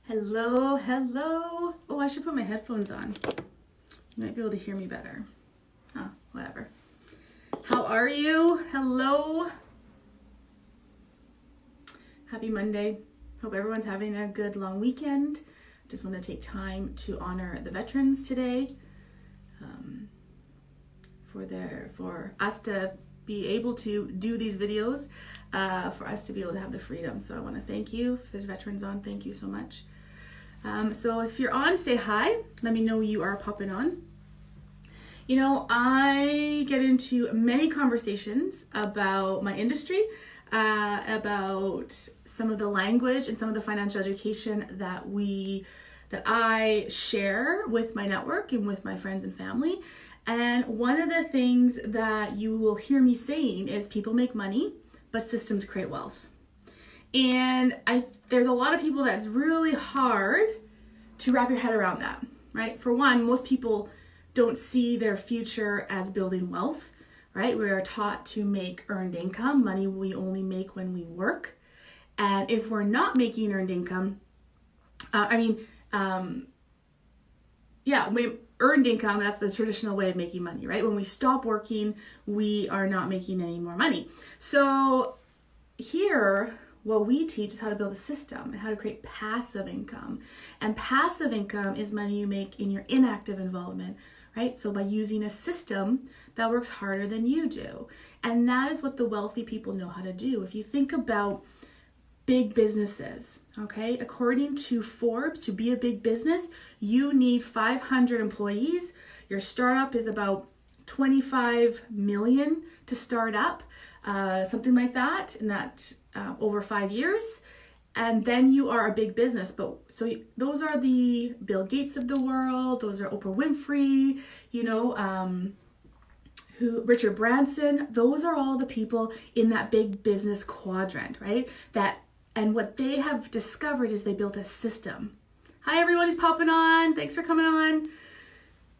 Hello, hello. Oh, I should put my headphones on. You might be able to hear me better. Oh, whatever. How are you? Hello. Happy Monday. Hope everyone's having a good long weekend. Just want to take time to honor the veterans today. For us to be able to do these videos, for us to be able to have the freedom. So I want to thank you. If there's veterans on, thank you so much. So if you're on, say hi. Let me know you are popping on. You know, I get into many conversations about my industry, about some of the language and some of the financial education that I share with my network and with my friends and family. And one of the things that you will hear me saying is people make money, but systems create wealth. And there's a lot of people that's really hard to wrap your head around that, right? For one, most people don't see their future as building wealth, right? We are taught to make earned income, money we only make when we work. And if we're not making earned income, earned income, that's the traditional way of making money, right? When we stop working, we are not making any more money. So here, what we teach is how to build a system and how to create passive income. And passive income is money you make in your inactive involvement, right? So by using a system that works harder than you do. And that is what the wealthy people know how to do. If you think about big businesses, okay? According to Forbes, to be a big business, you need 500 employees. Your startup is about 25 million to start up, something like that, and that over 5 years. And then you are a big business. Those are the Bill Gates of the world. Those are Oprah Winfrey, Richard Branson. Those are all the people in that big business quadrant, right? And what they have discovered is they built a system. Hi, everyone who's popping on. Thanks for coming on.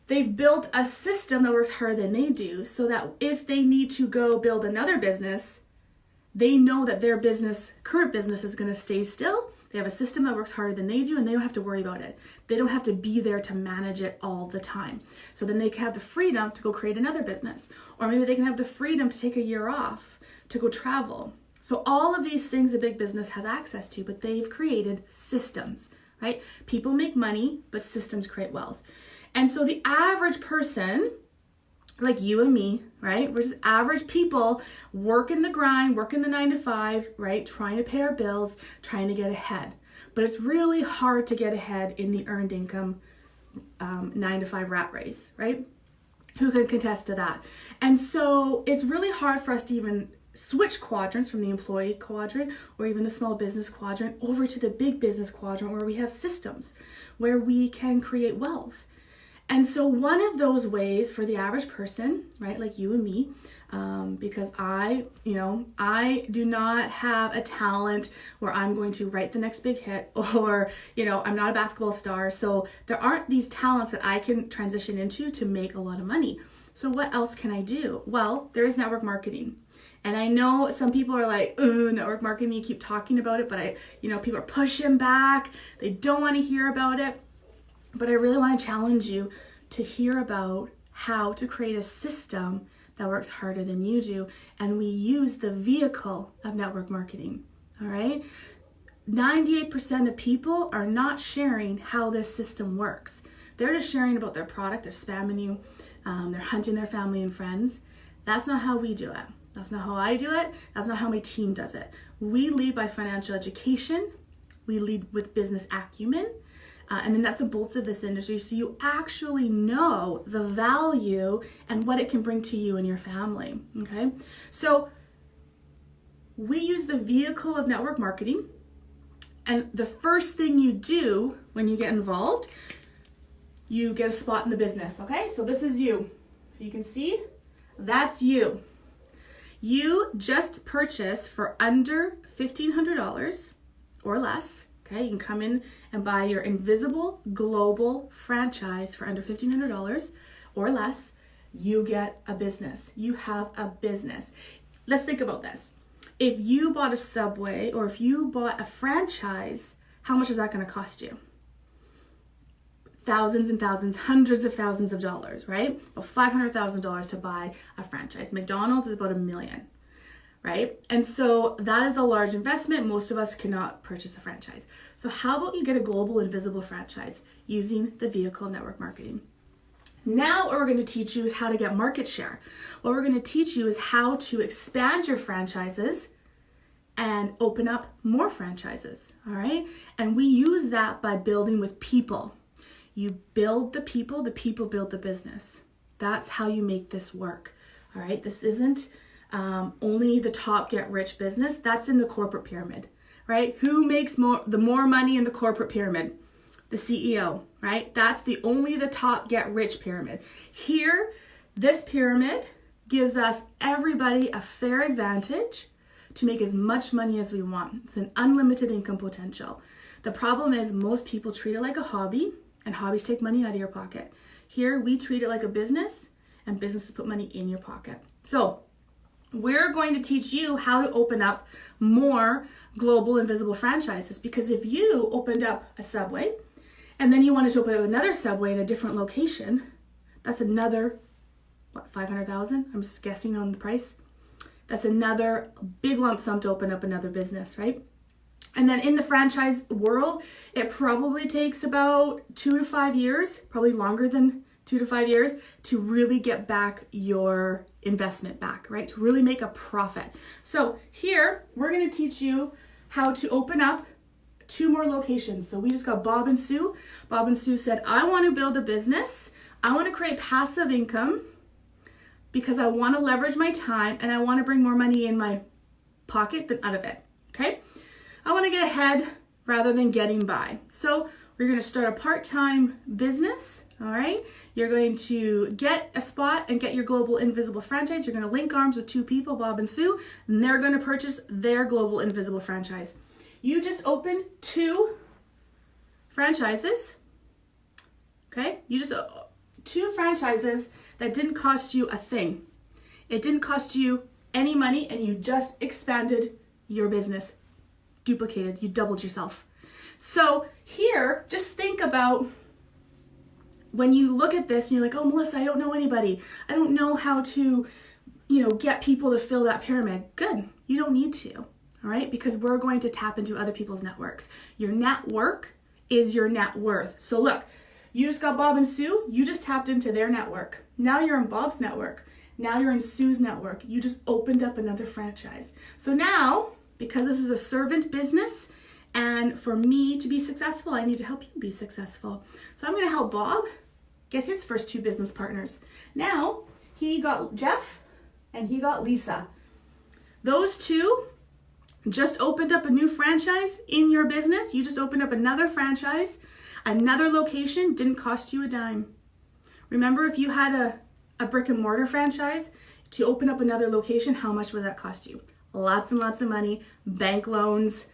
They've built a system that works harder than they do so that if they need to go build another business, they know that their current business is going to stay still. They have a system that works harder than they do, and they don't have to worry about it. They don't have to be there to manage it all the time. So then they can have the freedom to go create another business. Or maybe they can have the freedom to take a year off, to go travel. So all of these things the big business has access to, but they've created systems, right? People make money, but systems create wealth. And so the average person, like you and me, right? We're just average people working the grind, working the 9 to 5, right? Trying to pay our bills, trying to get ahead. But it's really hard to get ahead in the earned income 9 to 5 rat race, right? Who can contest to that? And so it's really hard for us to even switch quadrants from the employee quadrant or even the small business quadrant over to the big business quadrant where we have systems where we can create wealth. And so one of those ways for the average person, right, like you and me, because I do not have a talent where I'm going to write the next big hit or, I'm not a basketball star. So there aren't these talents that I can transition into to make a lot of money. So what else can I do? Well, there is network marketing. And I know some people are like, network marketing, you keep talking about it, but people are pushing back. They don't want to hear about it. But I really want to challenge you to hear about how to create a system that works harder than you do. And we use the vehicle of network marketing, all right? 98% of people are not sharing how this system works. They're just sharing about their product, they're spamming you, they're hunting their family and friends. That's not how we do it. That's not how I do it. That's not how my team does it. We lead by financial education. We lead with business acumen. And then that's the bolts of this industry. So you actually know the value and what it can bring to you and your family. Okay. So we use the vehicle of network marketing. And the first thing you do when you get involved, you get a spot in the business. Okay. So this is you. So you can see that's you. You just purchase for under $1,500 or less. Okay, you can come in and buy your invisible global franchise for under $1,500 or less. You get a business. You have a business. Let's think about this. If you bought a Subway or if you bought a franchise, how much is that going to cost you? Thousands and thousands, hundreds of thousands of dollars, right? About $500,000 to buy a franchise. McDonald's is about $1 million, right? And so that is a large investment. Most of us cannot purchase a franchise. So how about you get a global invisible franchise using the vehicle network marketing? Now what we're going to teach you is how to get market share. What we're going to teach you is how to expand your franchises and open up more franchises, all right? And we use that by building with people. You build the people build the business. That's how you make this work, all right? This isn't only the top get rich business. That's in the corporate pyramid, right? Who makes the more money in the corporate pyramid? The CEO, right? That's only the top get rich pyramid. Here, this pyramid gives us everybody a fair advantage to make as much money as we want. It's an unlimited income potential. The problem is most people treat it like a hobby, and hobbies take money out of your pocket. Here, we treat it like a business, and businesses put money in your pocket. So we're going to teach you how to open up more global invisible franchises, because if you opened up a Subway and then you wanted to open up another Subway in a different location, that's another, $500,000? I'm just guessing on the price. That's another big lump sum to open up another business, right? And then in the franchise world, it probably takes about 2 to 5 years, probably longer than 2 to 5 years, to really get back your investment back, right? To really make a profit. So here, we're going to teach you how to open up 2 more locations. So we just got Bob and Sue. Bob and Sue said, I want to build a business. I want to create passive income because I want to leverage my time and I want to bring more money in my pocket than out of it, okay? I want to get ahead rather than getting by. So we're going to start a part-time business, all right? You're going to get a spot and get your global invisible franchise. You're going to link arms with 2 people, Bob and Sue, and they're going to purchase their global invisible franchise. You just opened 2 franchises, okay? You just 2 franchises that didn't cost you a thing. It didn't cost you any money, and you just expanded your business. Duplicated, you doubled yourself. So here, just think about when you look at this and you're like, oh, Melissa, I don't know anybody. I don't know how to, get people to fill that pyramid. Good, you don't need to, all right? Because we're going to tap into other people's networks. Your network is your net worth. So look, you just got Bob and Sue, you just tapped into their network. Now you're in Bob's network. Now you're in Sue's network. You just opened up another franchise. So now, because this is a servant business, and for me to be successful, I need to help you be successful. So I'm going to help Bob get his first 2 business partners. Now, he got Jeff and he got Lisa. Those 2 just opened up a new franchise in your business. You just opened up another franchise, another location, didn't cost you a dime. Remember, if you had a brick and mortar franchise, to open up another location, how much would that cost you? Lots and lots of money, bank loans,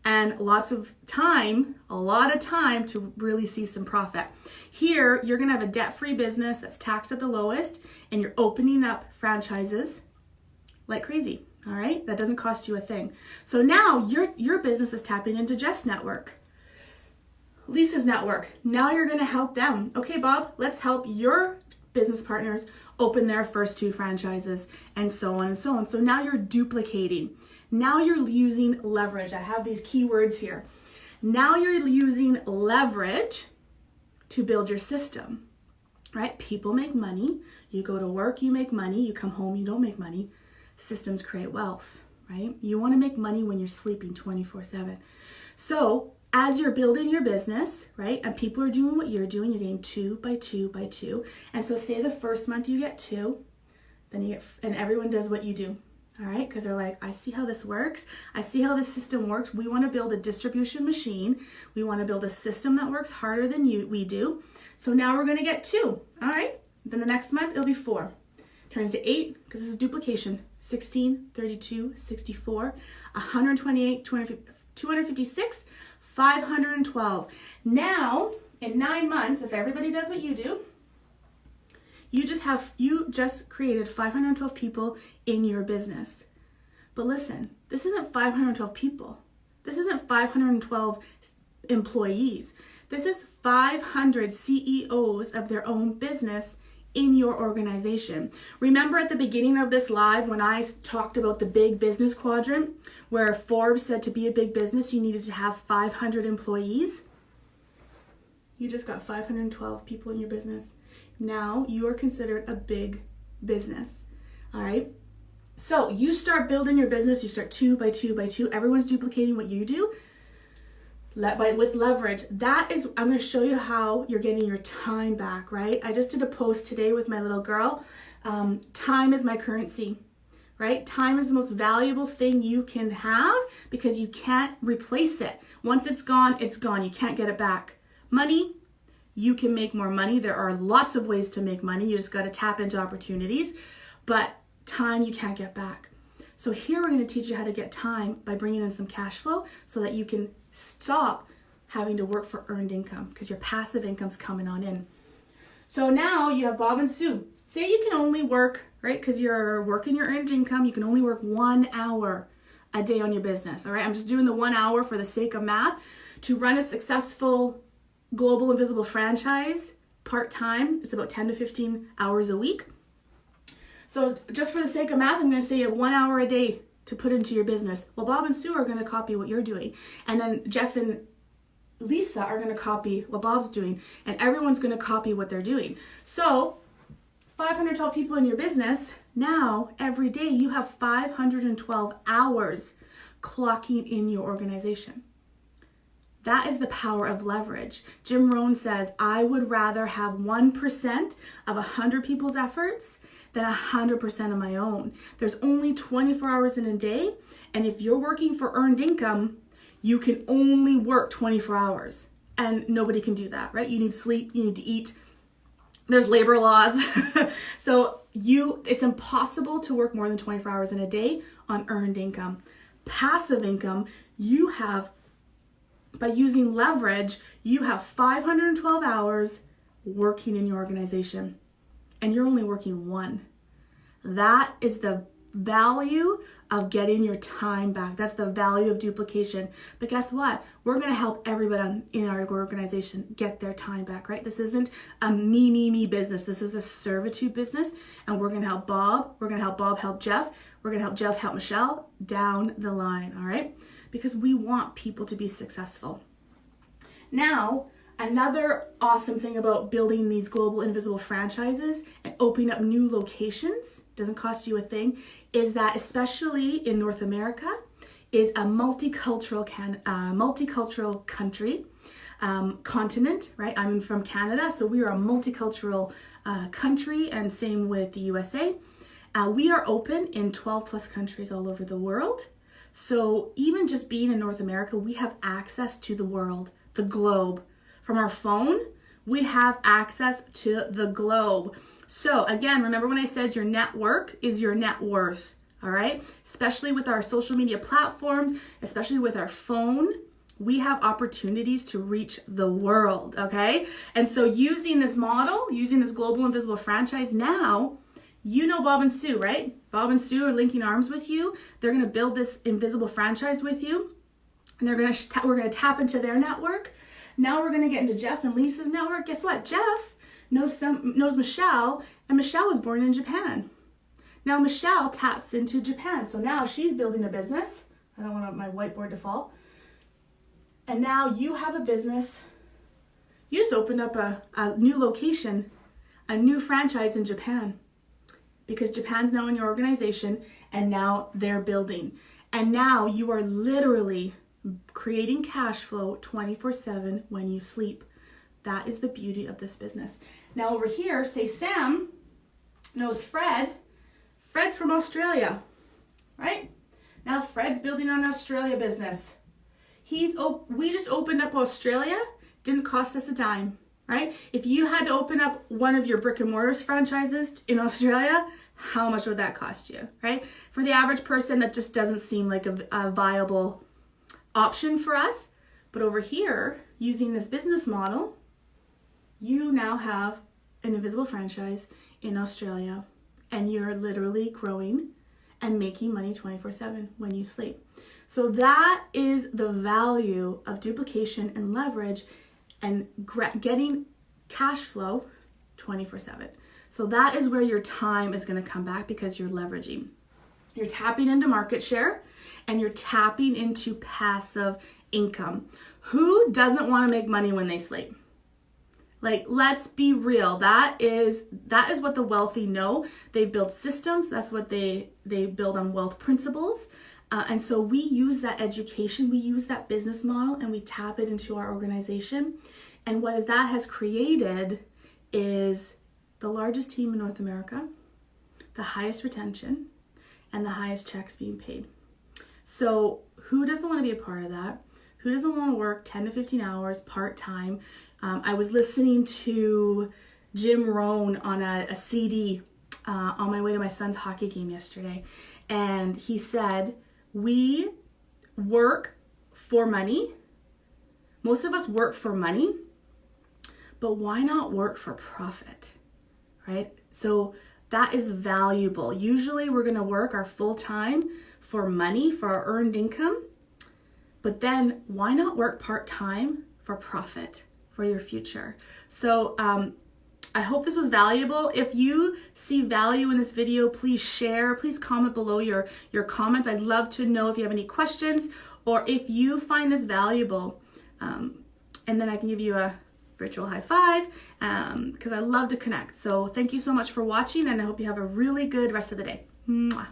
and lots of time, a lot of time to really see some profit. Here, you're gonna have a debt-free business that's taxed at the lowest, and you're opening up franchises like crazy, all right? That doesn't cost you a thing. So now your business is tapping into Jeff's network, Lisa's network. Now you're gonna help them. Okay, Bob, let's help your business partners open their first 2 franchises, and so on and so on. So now you're duplicating. Now you're using leverage. I have these keywords here. Now you're using leverage to build your system, right? People make money. You go to work, you make money. You come home, you don't make money. Systems create wealth, right? You want to make money when you're sleeping 24/7. So as you're building your business, right, and people are doing what you're doing, you're getting 2 by 2 by 2. And so say the first month you get 2, then you get, and everyone does what you do, all right? Because they're like, I see how this works. I see how this system works. We want to build a distribution machine. We want to build a system that works harder than we do. So now we're going to get 2, all right? Then the next month, it'll be 4. Turns to 8, because this is duplication. 16, 32, 64, 128, 256, 512. Now, in 9 months, if everybody does what you do, you just created 512 people in your business. But listen, this isn't 512 people. This isn't 512 employees. This is 500 CEOs of their own business in your organization. Remember at the beginning of this live when I talked about the big business quadrant, where Forbes said to be a big business, you needed to have 500 employees? You just got 512 people in your business. Now you are considered a big business. All right. So you start building your business, you start 2 by 2 by 2. Everyone's duplicating what you do. With leverage, that is, I'm going to show you how you're getting your time back, right? I just did a post today with my little girl. Time is my currency, right? Time is the most valuable thing you can have because you can't replace it. Once it's gone, it's gone. You can't get it back. Money, you can make more money. There are lots of ways to make money. You just got to tap into opportunities. But time you can't get back. So here we're going to teach you how to get time by bringing in some cash flow so that you can stop having to work for earned income because your passive income's coming on in. So now you have Bob and Sue. Say you can only work, right, because you're working your earned income, you can only work 1 hour a day on your business, all right? I'm just doing the 1 hour for the sake of math. To run a successful global invisible franchise part-time, it's about 10 to 15 hours a week. So just for the sake of math, I'm going to say you have 1 hour a day to put into your business. Well, Bob and Sue are going to copy what you're doing. And then Jeff and Lisa are going to copy what Bob's doing. And everyone's going to copy what they're doing. So 512 people in your business, now every day you have 512 hours clocking in your organization. That is the power of leverage. Jim Rohn says, I would rather have 1% of 100 people's efforts than 100% of my own. There's only 24 hours in a day, and if you're working for earned income, you can only work 24 hours, and nobody can do that, right? You need sleep, you need to eat. There's labor laws. So it's impossible to work more than 24 hours in a day on earned income. Passive income, you have, by using leverage, you have 512 hours working in your organization. And you're only working 1. That is the value of getting your time back. That's the value of duplication. But guess what? We're going to help everybody in our organization get their time back, right? This isn't a me business. This is a servitude business. And we're going to help Bob. We're going to help Bob help Jeff. We're going to help Jeff help Michelle down the line, all right? Because we want people to be successful. Now, another awesome thing about building these global invisible franchises and opening up new locations, doesn't cost you a thing, is that especially in North America, is a multicultural country, continent, right? I'm from Canada, so we are a multicultural country, and same with the USA. We are open in 12 plus countries all over the world. So even just being in North America, we have access to the world, the globe. From our phone, we have access to the globe. So again, remember when I said your network is your net worth, all right? Especially with our social media platforms, especially with our phone, we have opportunities to reach the world, okay? And so using this model, using this global invisible franchise now, you know Bob and Sue, right? Bob and Sue are linking arms with you. They're going to build this invisible franchise with you. And we're going to tap into their network. Now we're going to get into Jeff and Lisa's network. Guess what? Jeff knows Michelle, and Michelle was born in Japan. Now Michelle taps into Japan. So now she's building a business. I don't want my whiteboard to fall. And now you have a business. You just opened up a new location, a new franchise in Japan. Because Japan's now in your organization, and now they're building. And now you are literally creating cash flow 24/7 when you sleep. That is the beauty of this business. Now over here, say Sam knows Fred. Fred's from Australia, right? Now Fred's building an Australia business. We just opened up Australia, didn't cost us a dime, right? If you had to open up one of your brick and mortars franchises in Australia, how much would that cost you, right? For the average person, that just doesn't seem like a viable option for us. But over here, using this business model, you now have an invisible franchise in Australia, and you're literally growing and making money 24/7 when you sleep. So that is the value of duplication and leverage and getting cash flow 24/7. So that is where your time is going to come back because you're leveraging. You're tapping into market share and you're tapping into passive income. Who doesn't want to make money when they sleep? Like, let's be real. That is what the wealthy know. They build systems. That's what they build on wealth principles. And so we use that education, we use that business model, and we tap it into our organization. And what that has created is the largest team in North America, the highest retention, and the highest checks being paid. So who doesn't want to be a part of that? Who doesn't want to work 10 to 15 hours part-time? I was listening to Jim Rohn on a CD on my way to my son's hockey game yesterday. And he said, we work for money. Most of us work for money, but why not work for profit, right? So that is valuable. Usually we're going to work our full time for money, for our earned income, but then why not work part-time for profit, for your future? So I hope this was valuable. If you see value in this video, please share. Please comment below your comments. I'd love to know if you have any questions or if you find this valuable. And then I can give you a virtual high five because I love to connect. So thank you so much for watching, and I hope you have a really good rest of the day. Mwah.